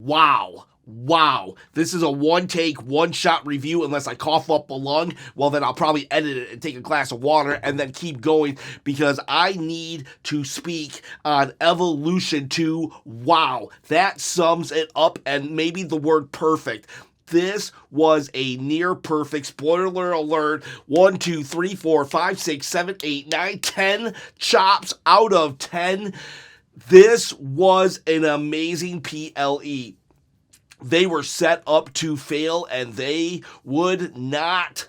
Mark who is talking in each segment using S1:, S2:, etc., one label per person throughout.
S1: Wow. This is a one-take, one-shot review unless I cough up a lung. Well, then I'll probably edit it and take a glass of water and then keep going because I need to speak on Evolution 2. Wow. That sums it up, and maybe the word perfect. This was a near perfect, spoiler alert, 1, 2, 3, 4, 5, 6, 7, 8, 9, 10 chops out of 10. This was an amazing PLE. They were set up to fail, and they would not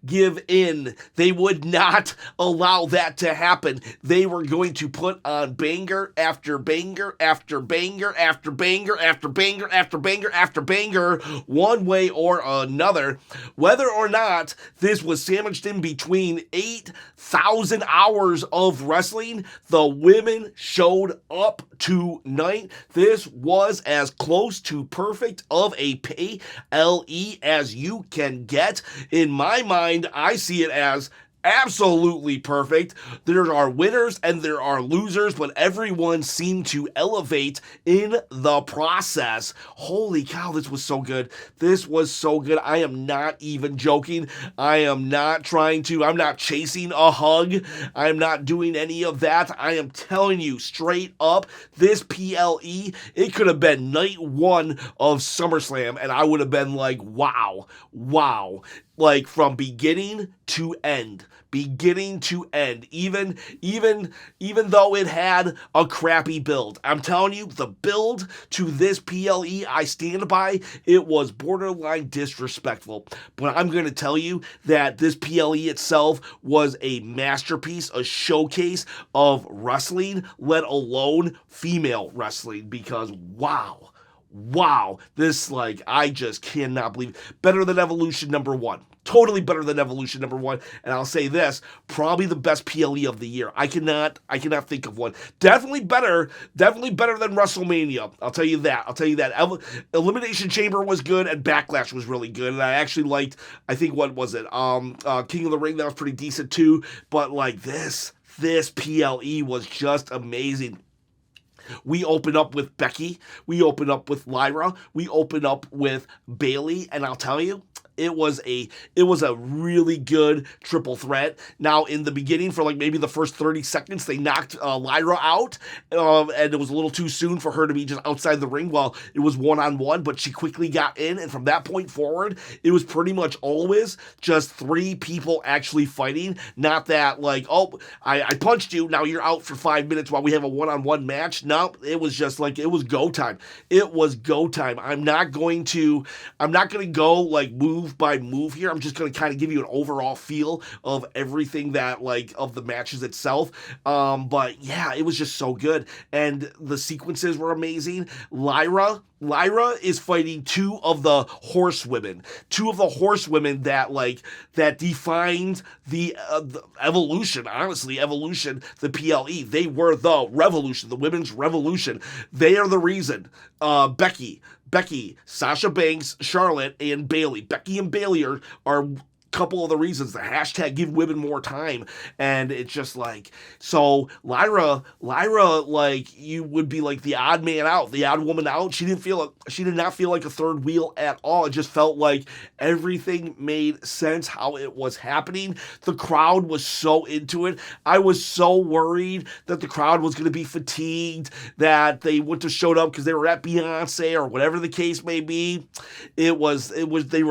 S1: give in. They would not allow that to happen. They were going to put on banger after banger after banger after banger after banger after banger after banger, one way or another. Whether or not this was sandwiched in between 8,000 hours of wrestling, the women showed up tonight. This was as close to perfect of a PLE as you can get. In my mind, I see it as absolutely perfect. There are winners and there are losers, but everyone seemed to elevate in the process. Holy cow, this was so good. This was so good. I am not even joking. I'm not chasing a hug. I'm not doing any of that. I am telling you straight up, this PLE, it could have been night one of SummerSlam, and I would have been like, wow. Like from beginning to end, even though it had a crappy build. I'm telling you, the build to this PLE, I stand by, it was borderline disrespectful. But I'm going to tell you that this PLE itself was a masterpiece, a showcase of wrestling, let alone female wrestling, because wow, this, I just cannot believe it. Better than Evolution number 1. Totally better than Evolution number 1. And I'll say this, probably the best PLE of the year. I cannot think of one. Definitely better than WrestleMania. I'll tell you that. Elimination Chamber was good, and Backlash was really good. And I actually liked, I think, what was it? King of the Ring, that was pretty decent too. But this PLE was just amazing. We open up with Becky. We open up with Lyra. We open up with Bayley. And I'll tell you, it was a really good triple threat. Now, in the beginning, for maybe the first 30 seconds, they knocked Lyra out, and it was a little too soon for her to be just outside the ring while it was one-on-one, but she quickly got in, and from that point forward, it was pretty much always just 3 people actually fighting. Not that, I punched you, now you're out for 5 minutes while we have a one-on-one match. No, it was just it was go time. It was go time. I'm not going to go, move by move here. I'm just going to kind of give you an overall feel of everything that, of the matches itself. But yeah, it was just so good. And the sequences were amazing. Lyra is fighting 2 of the horsewomen that defined the Evolution, honestly, Evolution, the PLE. They were the revolution, the women's revolution. They are the reason. Becky, Sasha Banks, Charlotte, and Bayley. Becky and Bayley are couple of the reasons. The hashtag give women more time, and it's just so Lyra you would be the odd man out, the odd woman out. She did not feel like a third wheel at all. It just felt like everything made sense how it was happening. The crowd was so into it. I was so worried that the crowd was going to be fatigued, that they wouldn't have showed up because they were at Beyonce or whatever the case may be. They were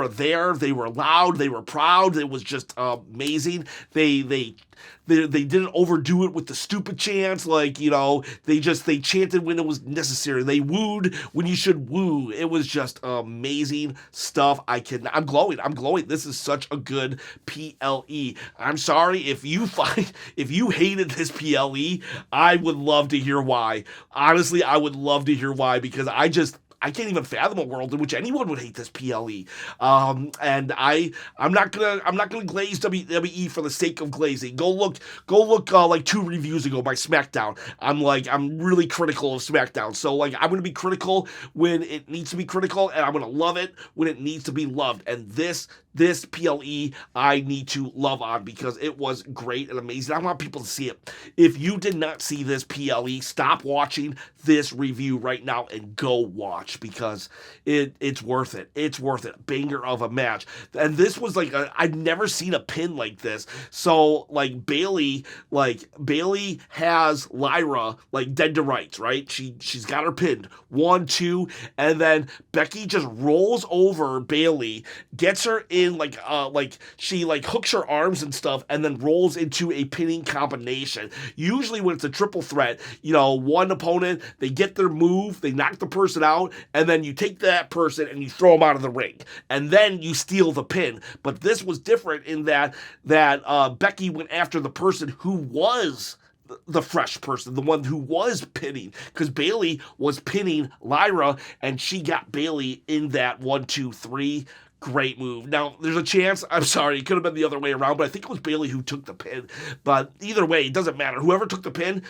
S1: there, they were loud, they were proud. It was just amazing. They didn't overdo it with the stupid chants. They chanted when it was necessary. They wooed when you should woo. It was just amazing stuff. I'm glowing. This is such a good PLE. I'm sorry if you hated this PLE. I would love to hear why. Honestly, I would love to hear why, because I can't even fathom a world in which anyone would hate this PLE. And I'm not gonna glaze WWE for the sake of glazing. Go look 2 reviews ago, my SmackDown. I'm really critical of SmackDown. So I'm gonna be critical when it needs to be critical, and I'm gonna love it when it needs to be loved. And this this PLE I need to love on because it was great and amazing. I want people to see it. If you did not see this PLE, stop watching this review right now and go watch because it's worth it. It's worth it. Banger of a match. And this was like, I've never seen a pin like this. So like Bayley has Lyra like dead to rights, right? She's got her pinned. 1, 2, and then Becky just rolls over Bayley, gets her in she hooks her arms and stuff, and then rolls into a pinning combination. Usually when it's a triple threat, one opponent, they get their move, they knock the person out, and then you take that person and you throw them out of the ring, and then you steal the pin. But this was different in that Becky went after the person who was the fresh person, the one who was pinning, because Bayley was pinning Lyra, and she got Bayley in that 1, 2, 3. Great move. Now, there's a chance, I'm sorry, it could have been the other way around, but I think it was Bayley who took the pin. But either way, it doesn't matter. Whoever took the pin,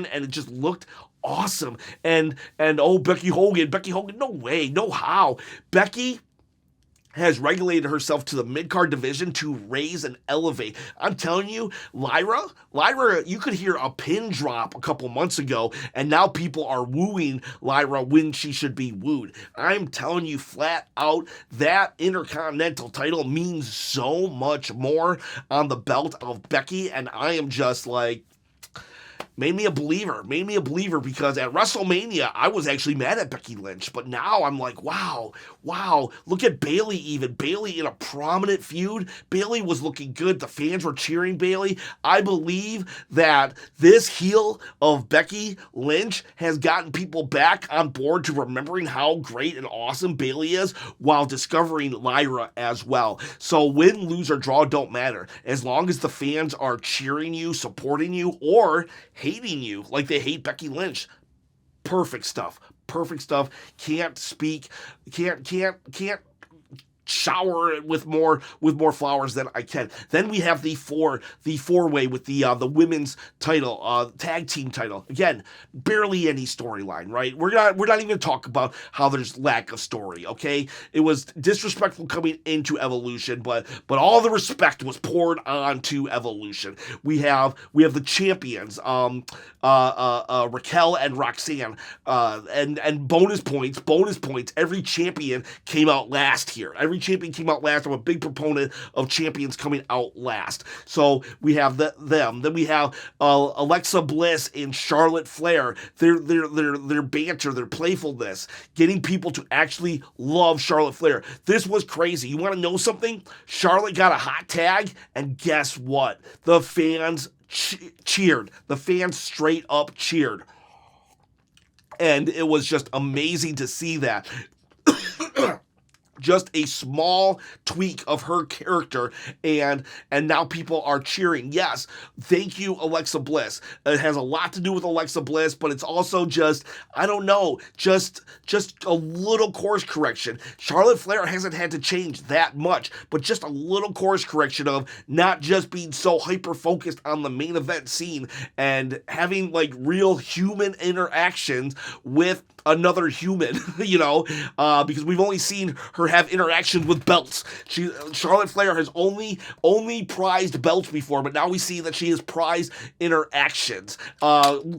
S1: and it just looked awesome. And Becky Hogan, no way, no how. Becky has regulated herself to the mid-card division to raise and elevate. I'm telling you, Lyra, you could hear a pin drop a couple months ago, and now people are wooing Lyra when she should be wooed. I'm telling you flat out, that Intercontinental title means so much more on the belt of Becky, and I am just like, made me a believer because at WrestleMania, I was actually mad at Becky Lynch, but now I'm like, wow, look at Bayley even. Bayley in a prominent feud. Bayley was looking good. The fans were cheering Bayley. I believe that this heel of Becky Lynch has gotten people back on board to remembering how great and awesome Bayley is while discovering Lyra as well. So win, lose, or draw don't matter. As long as the fans are cheering you, supporting you, or hating you like they hate Becky Lynch. Perfect stuff. Can't shower it with more flowers than I can. Then we have the four-way with the women's title, tag team title. Again, barely any storyline, right? We're not even going to talk about how there's lack of story, okay? It was disrespectful coming into Evolution, but all the respect was poured onto Evolution. We have the champions, Raquel and Roxanne, and bonus points. Every champion came out last here. Every champion came out last. I'm a big proponent of champions coming out last. So we have them. Then we have Alexa Bliss and Charlotte Flair. Their banter, their playfulness, getting people to actually love Charlotte Flair. This was crazy. You want to know something? Charlotte got a hot tag, and guess what? The fans cheered. The fans straight up cheered. And it was just amazing to see that. Just a small tweak of her character, and now people are cheering. Yes, thank you, Alexa Bliss. It has a lot to do with Alexa Bliss, but it's also just, I don't know, just a little course correction. Charlotte Flair hasn't had to change that much, but just a little course correction of not just being so hyper-focused on the main event scene and having, like, real human interactions with another human, because we've only seen her have interactions with belts. Charlotte Flair has only prized belts before, but now we see that she has prized interactions.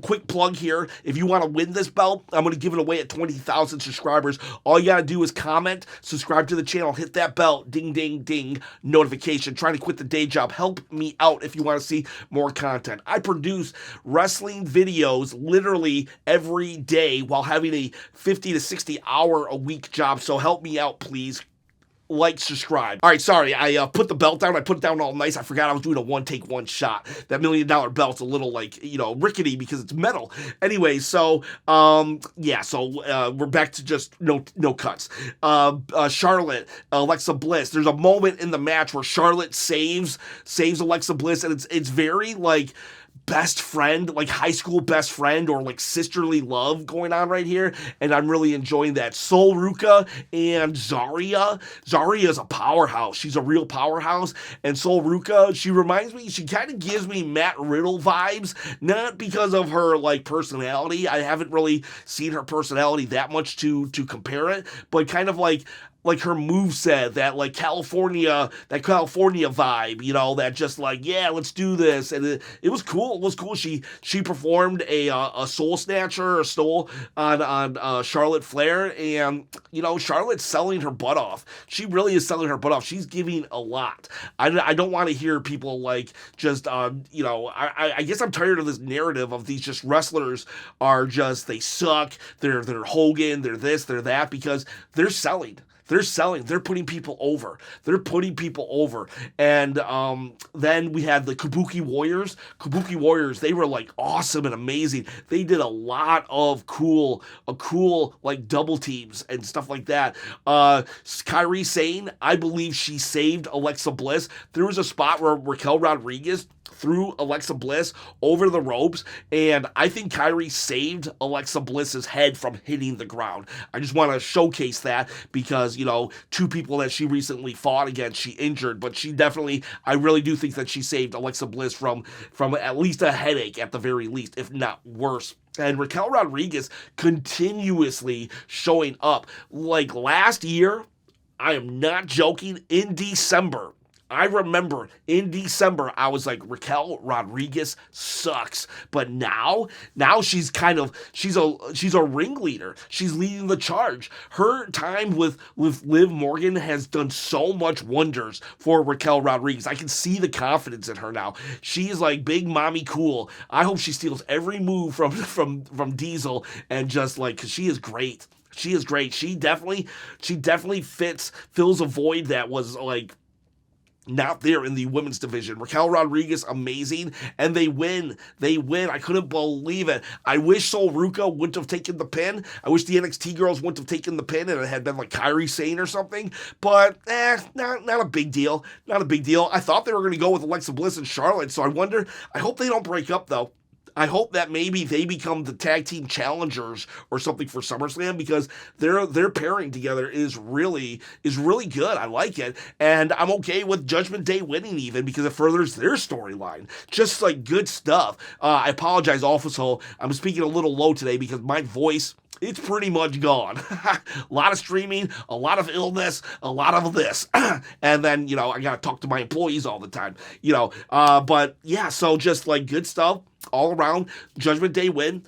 S1: Quick plug here, if you want to win this belt, I'm going to give it away at 20,000 subscribers. All you got to do is comment, subscribe to the channel, hit that bell, ding, ding, ding, notification. Trying to quit the day job. Help me out if you want to see more content. I produce wrestling videos literally every day while having a 50 to 60 hour a week job, so help me out, please. Like, subscribe. All right, sorry, I put the belt down. I put it down all nice. I forgot I was doing a one-take, one-shot. That $1 million belt's a little, rickety because it's metal. Anyway, so we're back to just no cuts. Charlotte, Alexa Bliss. There's a moment in the match where Charlotte saves Alexa Bliss, and it's very, best friend, like high school best friend or like sisterly love going on right here, and I'm really enjoying that. Sol Ruca and Zaria. Zaria is a powerhouse. She's a real powerhouse, and Sol Ruca, she kind of gives me Matt Riddle vibes, not because of her personality. I haven't really seen her personality that much to compare it, but kind of like her moveset, that California vibe, that just yeah, let's do this, and it was cool. It was cool. She performed a soul snatcher, a stole on Charlotte Flair, and Charlotte's selling her butt off. She really is selling her butt off. She's giving a lot. I don't want to hear people just I guess I'm tired of this narrative of these just wrestlers are just they suck. They're Hogan. They're this. They're that because they're selling. They're selling. They're putting people over. And then we had the Kabuki Warriors. Kabuki Warriors, they were awesome and amazing. They did a lot of cool double teams and stuff like that. Kairi Sane, I believe she saved Alexa Bliss. There was a spot where Raquel Rodriguez threw Alexa Bliss over the ropes, and I think Kairi saved Alexa Bliss's head from hitting the ground. I just want to showcase that because, two people that she recently fought against, she injured, but I really do think that she saved Alexa Bliss from at least a headache at the very least, if not worse. And Raquel Rodriguez continuously showing up. Last year, I am not joking, in December, I remember in December, I was like, Raquel Rodriguez sucks. But now she's a ringleader. She's leading the charge. Her time with Liv Morgan has done so much wonders for Raquel Rodriguez. I can see the confidence in her now. She's like big mommy cool. I hope she steals every move from Diesel and just because she is great. She is great. She definitely fills a void that was not there in the women's division. Raquel Rodriguez, amazing, and they win. I couldn't believe it. I wish Ruca wouldn't have taken the pin. I wish the NXT girls wouldn't have taken the pin and it had been Kairi Sane or something, but not a big deal. Not a big deal. I thought they were going to go with Alexa Bliss and Charlotte, so I hope they don't break up, though. I hope that maybe they become the tag team challengers or something for SummerSlam because their pairing together is really good. I like it, and I'm okay with Judgment Day winning even because it furthers their storyline. Just good stuff. I apologize, also. I'm speaking a little low today because my voice, it's pretty much gone. A lot of streaming, a lot of illness, a lot of this. And then, I got to talk to my employees all the time, but yeah, so just good stuff all around. Judgment Day win.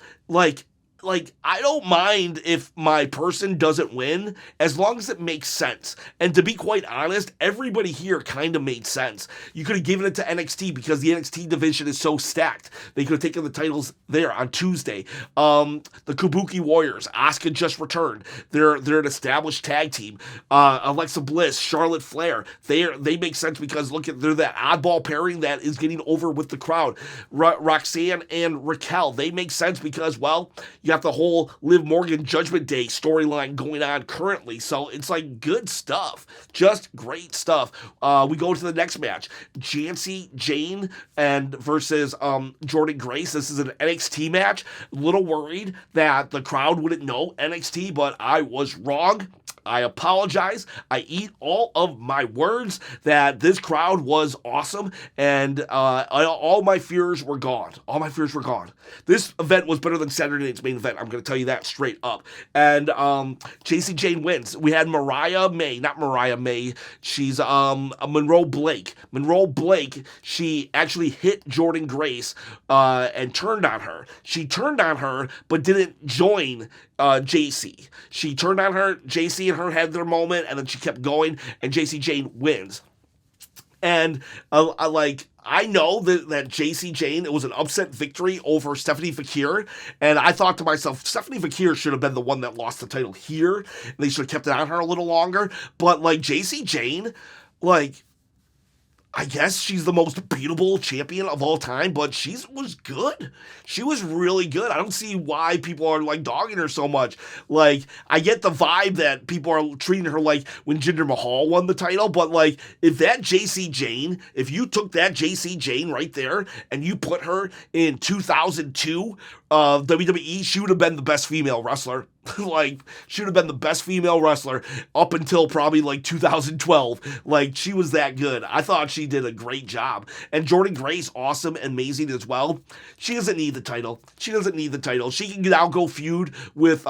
S1: I don't mind if my person doesn't win as long as it makes sense. And to be quite honest, everybody here kind of made sense. You could have given it to NXT because the NXT division is so stacked. They could have taken the titles there on Tuesday. The Kabuki Warriors, Asuka just returned. They're an established tag team. Alexa Bliss, Charlotte Flair, they make sense because they're that oddball pairing that is getting over with the crowd. Roxanne and Raquel, they make sense because, you got the whole Liv Morgan Judgment Day storyline going on currently. So it's good stuff. Just great stuff. We go to the next match. Jacy, Jayne versus Jordynne Grace. This is an NXT match. A little worried that the crowd wouldn't know NXT, but I was wrong. I apologize. I eat all of my words that this crowd was awesome, and all my fears were gone. All my fears were gone. This event was better than Saturday night's main event. I'm going to tell you that straight up. And Jacy Jayne wins. We had not Mariah May. She's Monroe Blake. Monroe Blake, she actually hit Jordynne Grace and turned on her. She turned on her, but didn't join Jacy. She turned on her. Jacy and her had their moment, and then she kept going, and Jacy Jayne wins. And I know that Jacy Jayne, it was an upset victory over Stephanie Fakir, and I thought to myself, Stephanie Fakir should have been the one that lost the title here, and they should have kept it on her a little longer. But Jacy Jayne, I guess she's the most beatable champion of all time, but she was good. She was really good. I don't see why people are dogging her so much. I get the vibe that people are treating her when Jinder Mahal won the title, but if you took that Jacy Jayne right there and you put her in 2002 WWE, she would have been the best female wrestler. Like, should have been the best female wrestler up until probably like 2012. Like, she was that good. I thought she did a great job. And Jordynne Grace, awesome, amazing as well. She doesn't need the title. She doesn't need the title. She can now go feud with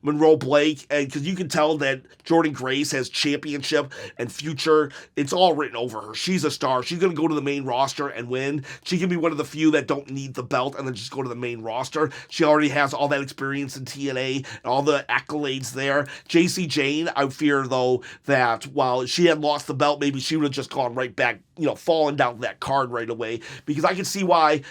S1: Monroe Blake, and because you can tell that Jordynne Grace has championship and future. It's all written over her. She's a star. She's going to go to the main roster and win. She can be one of the few that don't need the belt and then just go to the main roster. She already has all that experience in TNA and all the accolades there. Jacy Jayne, I fear, though, that while she had lost the belt, maybe she would have just gone right back, falling down that card right away, because I could see why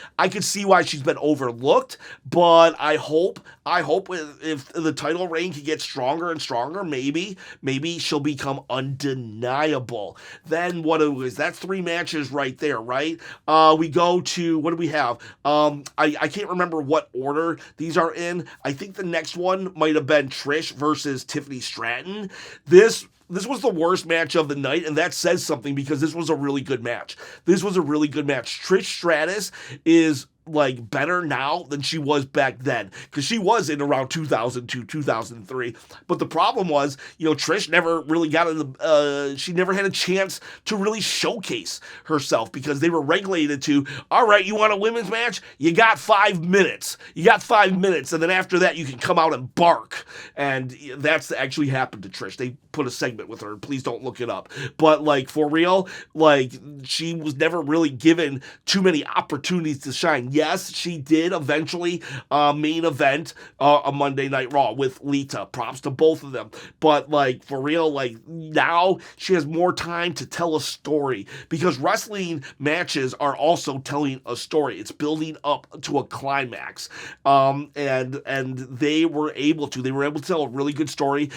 S1: she's been overlooked. But I hope if the title reign can get stronger and stronger, maybe she'll become undeniable. Then what it was, that's 3 matches right there, right? We go to, what do we have? I can't remember what order these are in. I think the next one might have been Trish versus Tiffany Stratton. This was the worst match of the night, and that says something, because this was a really good match. Trish Stratus is like better now than she was back then, because she was in around 2002, 2003. But the problem was, Trish never really got in she never had a chance to really showcase herself, because they were regulated to, all right, you want a women's match? You got 5 minutes. And then after that, you can come out and bark. And that's actually happened to Trish. They put a segment with her. Please don't look it up. But like, for real, like, she was never really given too many opportunities to shine. Yes, she did eventually main event a Monday Night Raw with Lita. Props to both of them. But like, for real, like, now she has more time to tell a story, because wrestling matches are also telling a story. It's building up to a climax. And they were able to tell a really good story.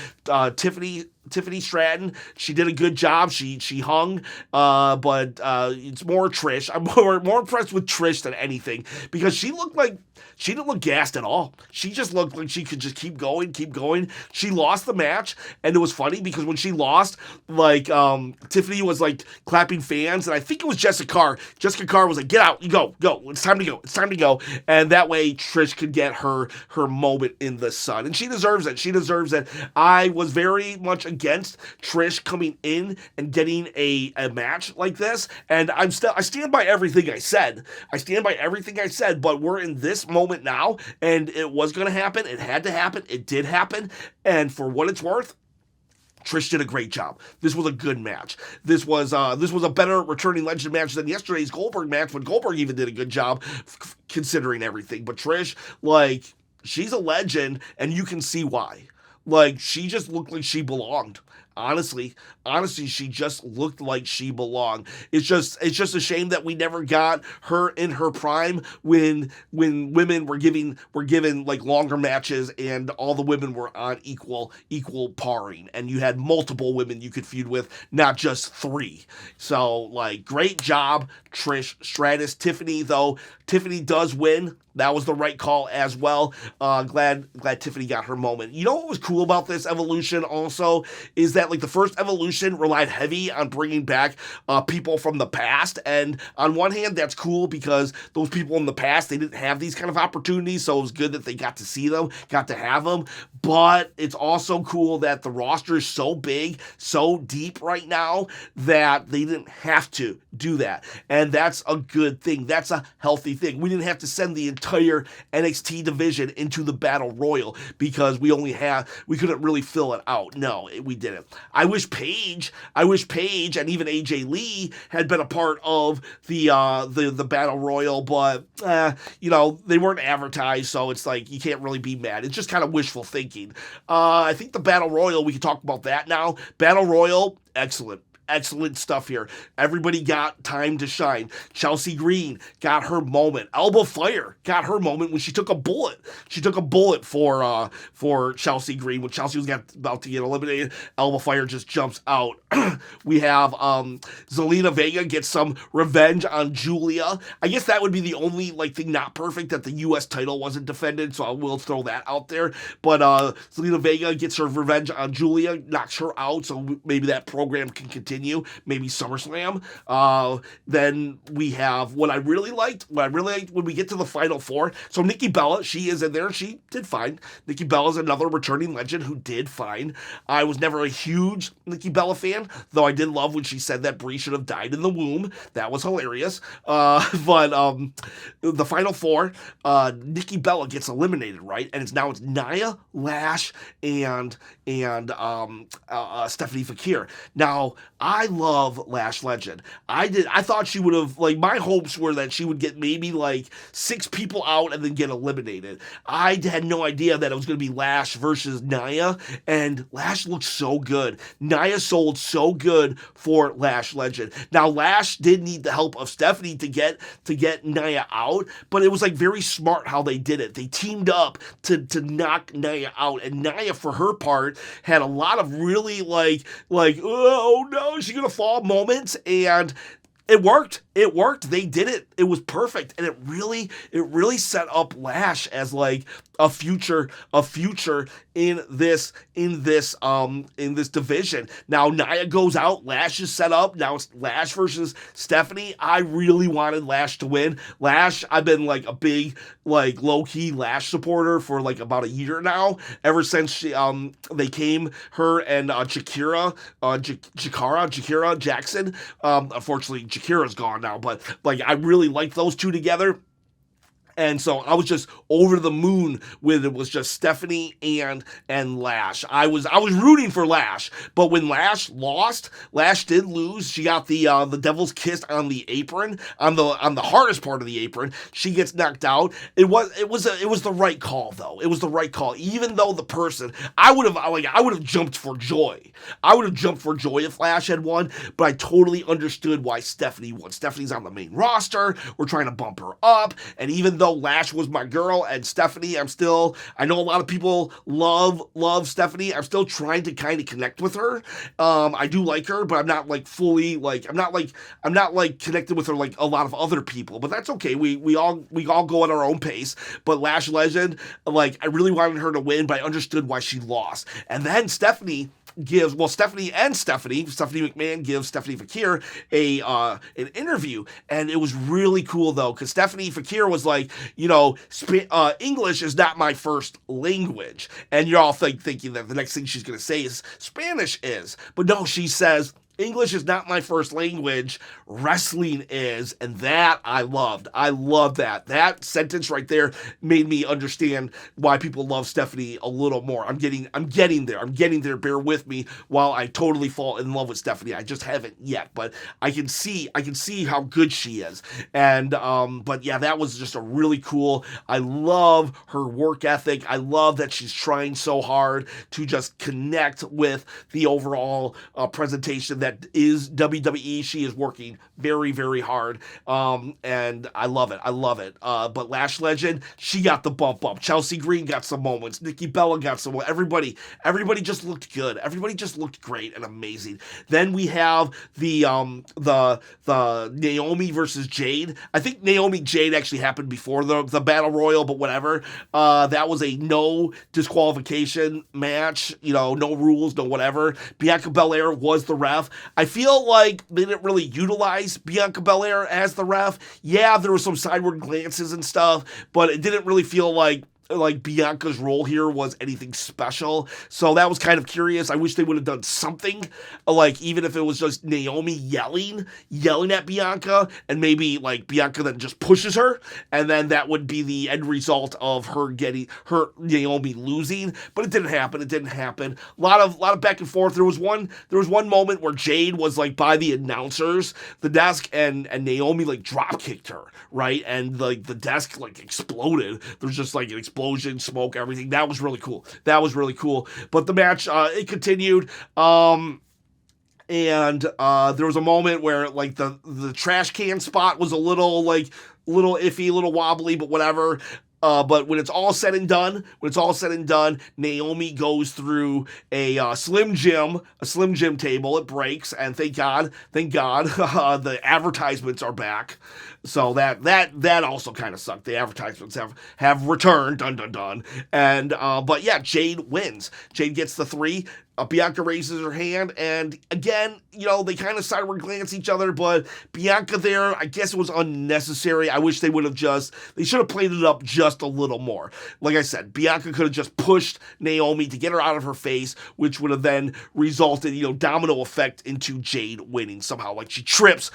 S1: Tiffany Stratton, she did a good job. She hung, but it's more Trish. I'm more impressed with Trish than anything, because she didn't look gassed at all. She just looked like she could just keep going. She lost the match, and it was funny because when she lost, like, Tiffany was like clapping fans, and I think it was Jessica Carr. Jessica Carr was like, "Get out, you go. It's time to go." And that way Trish could get her moment in the sun, and she deserves it. I was very much against Trish coming in and getting a match like this, and I stand by everything I said. But we're in this moment now, and it was going to happen. It had to happen. It did happen. And for what it's worth, Trish did a great job. This was a good match. This was a better returning legend match than yesterday's Goldberg match, when Goldberg even did a good job considering everything. But Trish, like, she's a legend, and you can see why. Like, she just looked like she belonged. Honestly, she just looked like she belonged. It's just a shame that we never got her in her prime, when women were given like longer matches, and all the women were on equal paring, and you had multiple women you could feud with, not just 3. So, like, great job, Trish Stratus. Tiffany does win. That was the right call as well. Glad Tiffany got her moment. You know what was cool about this Evolution also is that, like, the first Evolution relied heavy on bringing back people from the past. And on one hand, that's cool, because those people in the past, they didn't have these kind of opportunities. So it was good that they got to see them, got to have them. But it's also cool that the roster is so big, so deep right now, that they didn't have to do that. And that's a good thing. That's a healthy thing. We didn't have to send the entire NXT division into the Battle Royal, because we couldn't really fill it out. No, we didn't. I wish Paige and even AJ Lee had been a part of the Battle Royal, but they weren't advertised, so it's like, you can't really be mad. It's just kind of wishful thinking. I think the Battle Royal, we can talk about that now. Battle Royal, excellent stuff here. Everybody got time to shine. Chelsea Green got her moment. Alba Fire got her moment when she took a bullet. For Chelsea Green when Chelsea was about to get eliminated. Alba Fire just jumps out. We have Zelina Vega get some revenge on Julia. I guess that would be the only thing not perfect, that the U.S. title wasn't defended, so I will throw that out there. But Zelina Vega gets her revenge on Julia, knocks her out, so maybe that program can continue. continue, maybe SummerSlam. Then we have what I really liked when we get to the Final Four. So Nikki Bella, she is in there. She did fine. Nikki Bella is another returning legend who did fine. I was never a huge Nikki Bella fan, though I did love when she said that Brie should have died in the womb. That was hilarious. But the Final Four, Nikki Bella gets eliminated, right? And it's Nia, Lash, and Stephanie Fakir. Now, I love Lash Legend. I thought she would have, like, my hopes were that she would get maybe like 6 people out and then get eliminated. I had no idea that it was going to be Lash versus Nia, and Lash looked so good. Nia sold so good for Lash Legend. Now, Lash did need the help of Stephanie to get Nia out, but it was like very smart how they did it. They teamed up to knock Nia out, and Nia, for her part, had a lot of really like oh no, is she gonna fall moments, and it worked. It worked. They did it. It was perfect, and it really set up Lash as like a future in this division. Now Nia goes out. Lash is set up. Now it's Lash versus Stephanie. I really wanted Lash to win. Lash, I've been like a big like low key Lash supporter for like about a year now. Ever since they came, her and Shakira Jackson. Unfortunately, Shakira's gone now, but like I really liked those two together. And so I was just over the moon with it was just Stephanie and Lash. I was rooting for Lash, but when Lash lost, Lash did lose. She got the devil's kiss on the apron, on the hardest part of the apron. She gets knocked out. It was the right call though. It was the right call. Even though the person, I would have jumped for joy. I would have jumped for joy if Lash had won, but I totally understood why Stephanie won. Stephanie's on the main roster. We're trying to bump her up, and even though Lash was my girl and Stephanie, I know a lot of people love Stephanie. I'm still trying to kind of connect with her. I do like her, but I'm not like fully like, I'm not like connected with her like a lot of other people, but that's okay. We all go at our own pace. But Lash Legend, like I really wanted her to win, but I understood why she lost. And then Stephanie McMahon gives Stephanie Fakir an interview, and it was really cool though, because Stephanie Fakir was like, English is not my first language, and you're all thinking that the next thing she's gonna say is Spanish is, but no, she says, English is not my first language, wrestling is, and that I loved. I love that. That sentence right there made me understand why people love Stephanie a little more. I'm getting there. Bear with me while I totally fall in love with Stephanie. I just haven't yet, but I can see how good she is. And but yeah, that was just a really cool. I love her work ethic. I love that she's trying so hard to just connect with the overall presentation that is WWE. She is working very, very hard. And I love it. But Lash Legend, she got the bump up. Chelsea Green got some moments. Nikki Bella got some. Everybody just looked good. Everybody just looked great and amazing. Then we have the Naomi versus Jade. I think Naomi Jade actually happened before the Battle Royal, but whatever. That was a no disqualification match. No rules, no whatever. Bianca Belair was the ref. I feel like they didn't really utilize Bianca Belair as the ref. Yeah, there were some sideward glances and stuff, but it didn't really feel like Bianca's role here was anything special. So that was kind of curious. I wish they would have done something, like even if it was just Naomi yelling at Bianca, and maybe like Bianca then just pushes her, and then that would be the end result of Naomi losing. But it didn't happen. A lot of back and forth. There was one moment where Jade was like by the announcers, the desk, and Naomi like drop kicked her, right? And like the desk like exploded. There's just like an explosion, smoke, everything. That was really cool. But the match, it continued. And there was a moment where like the trash can spot was a little iffy, a little wobbly, but whatever. But when it's all said and done, Naomi goes through a Slim Jim table. It breaks, and thank God, the advertisements are back. So that also kind of sucked. The advertisements have returned, dun dun dun. And but yeah, Jade wins. Jade gets the 3. Bianca raises her hand, and again, they kind of sideward glance each other, but Bianca there, I guess it was unnecessary. I wish they should have played it up just a little more. Like I said, Bianca could have just pushed Naomi to get her out of her face, which would have then resulted, domino effect into Jade winning somehow. Like she trips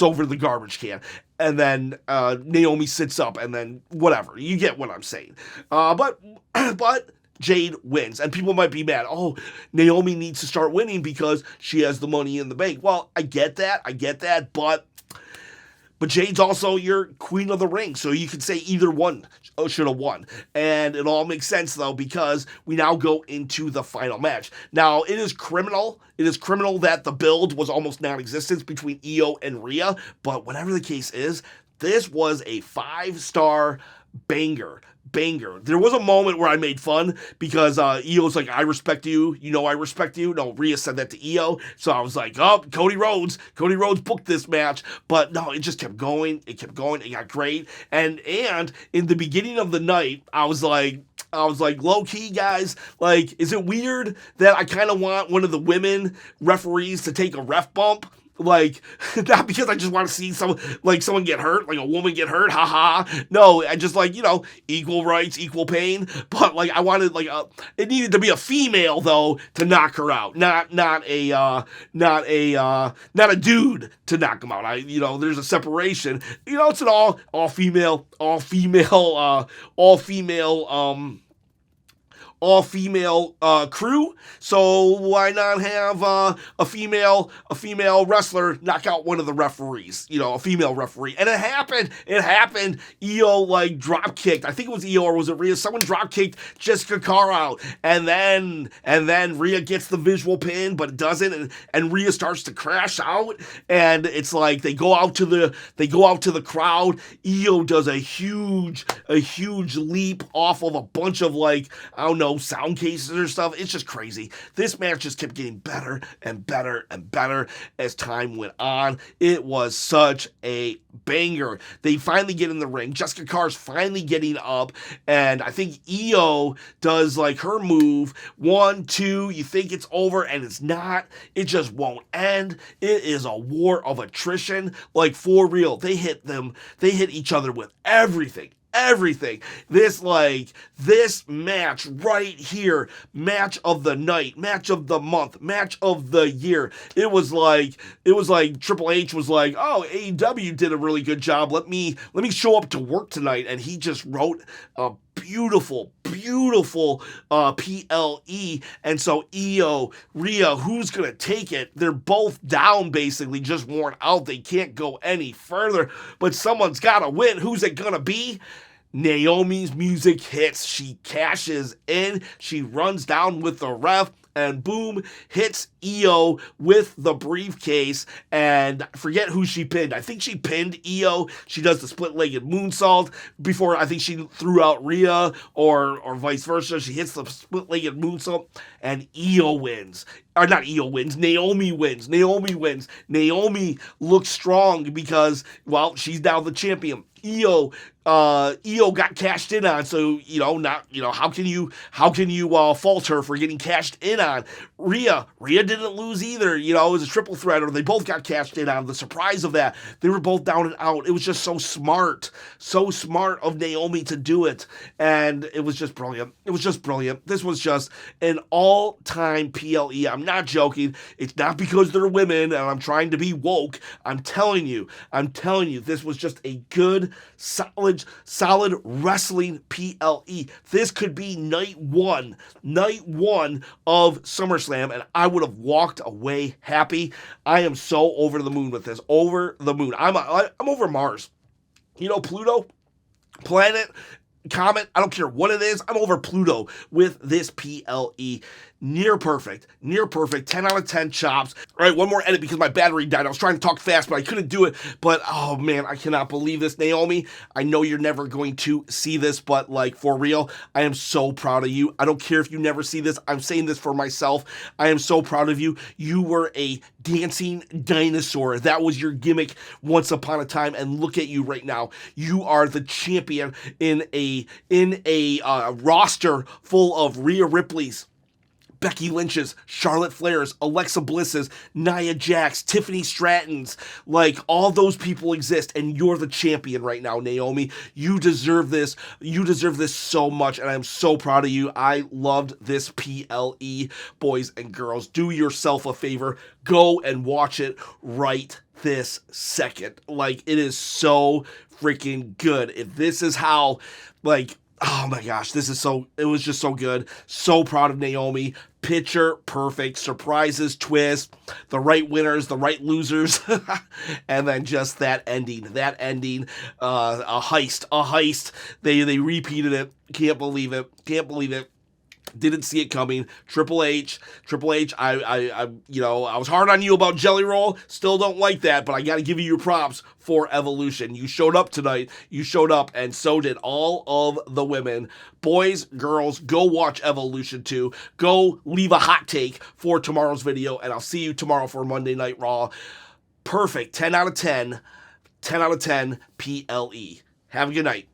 S1: over the garbage can. And then Naomi sits up, and then whatever. You get what I'm saying. But Jade wins, and people might be mad. Oh, Naomi needs to start winning because she has the money in the bank. Well, I get that, but Jade's also your queen of the ring, so you could say either one should have won. And it all makes sense, though, because we now go into the final match. Now, it is criminal. It is criminal that the build was almost non-existent between Io and Rhea, but whatever the case is, this was a 5-star banger. There was a moment where I made fun because Io's like, I respect you. I respect you. No, Rhea said that to Io. So I was like, oh, Cody Rhodes booked this match. But no, it just kept going. It got great. And in the beginning of the night, I was like, low key, guys, like, is it weird that I kind of want one of the women referees to take a ref bump? Like, not because I just want to see someone get hurt, like a woman get hurt, haha. No, I just equal rights, equal pain. But I wanted it needed to be a female though to knock her out, not a dude to knock him out. There's a separation. It's an all female crew, so why not have a female wrestler knock out one of the referees, a female referee? And it happened. Io drop kicked. I think it was Io, or was it Rhea? Someone drop kicked Jessica Carr out, and then Rhea gets the visual pin, but it doesn't, and Rhea starts to crash out, and it's like they go out to the crowd. Io does a huge leap off of a bunch of I don't know, sound cases or stuff. It's just crazy. This match just kept getting better and better and better as time went on. It was such a banger. They finally get in the ring. Jessica Carr's finally getting up, and I think Io does her move. 1, 2, you think it's over, and it's not. It just won't end. It is a war of attrition. For real. They hit each other with everything. This match right here, match of the night, match of the month, match of the year. It was like Triple H was like, oh, AEW did a really good job. Let me show up to work tonight. And he just wrote a beautiful PLE. And so Io, Rhea, who's going to take it? They're both down, basically, just worn out. They can't go any further, but someone's got to win. Who's it going to be? Naomi's music hits. She cashes in. She runs down with the ref, and boom, hits Io with the briefcase, and I forget who she pinned. I think she pinned Io. She does the split-legged moonsault before I think she threw out Rhea, or vice versa. She hits the split-legged moonsault, and Io wins. Or not Io wins, Naomi wins. Naomi looks strong because, well, she's now the champion. Io got cashed in on, so how can you fault her for getting cashed in on? Rhea didn't lose either. It was a triple threat, or they both got cashed in on. The surprise of that, they were both down and out. It was just so smart of Naomi to do it, and it was just brilliant. This was just an all-time PLE. I'm not joking. It's not because they're women and I'm trying to be woke. I'm telling you, this was just a good, solid wrestling PLE. This could be night one of SummerSlam, and I would have walked away happy. I am so over the moon with this. Over the moon. I'm over Mars. Pluto, planet, comet, I don't care what it is. I'm over Pluto with this PLE. Near perfect, 10 out of 10 chops. All right, one more edit because my battery died. I was trying to talk fast, but I couldn't do it. But, oh man, I cannot believe this. Naomi, I know you're never going to see this, but for real, I am so proud of you. I don't care if you never see this. I'm saying this for myself. I am so proud of you. You were a dancing dinosaur. That was your gimmick once upon a time, and look at you right now. You are the champion in a roster full of Rhea Ripley's, Becky Lynch's, Charlotte Flair's, Alexa Bliss's, Nia Jax, Tiffany Stratton's, like all those people exist, and you're the champion right now, Naomi. You deserve this. You deserve this so much, and I'm so proud of you. I loved this PLE, boys and girls. Do yourself a favor. Go and watch it right this second. Like, it is so freaking good. If this is how, like, oh my gosh, it was just so good. So proud of Naomi. Picture perfect. Surprises, twist, the right winners, the right losers. And then just that ending, a heist. They repeated it. Can't believe it. Didn't see it coming. Triple H, I was hard on you about Jelly Roll. Still don't like that, but I got to give you your props for Evolution. You showed up tonight. You showed up, and so did all of the women. Boys, girls, go watch Evolution 2. Go leave a hot take for tomorrow's video, and I'll see you tomorrow for Monday Night Raw. Perfect. 10 out of 10. 10 out of 10 PLE. Have a good night.